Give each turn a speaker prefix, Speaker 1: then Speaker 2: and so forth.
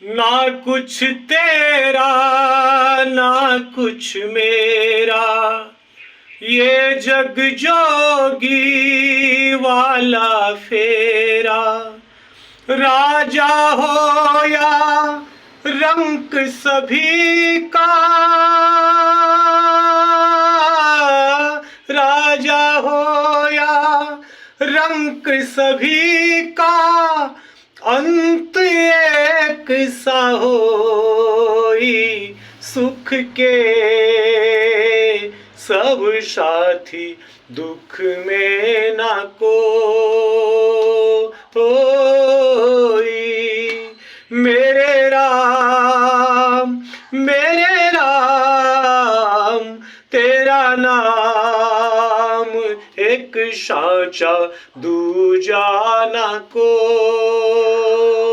Speaker 1: ना कुछ तेरा ना कुछ मेरा, ये जग जोगी वाला फेरा। राजा हो या रंक सभी का, राजा हो या रंक सभी का, अंत एक सा होई। सुख के सब साथी, दुख में ना कोई। मेरे राम तेरा नाम एक साचा, दूजा ना कोई।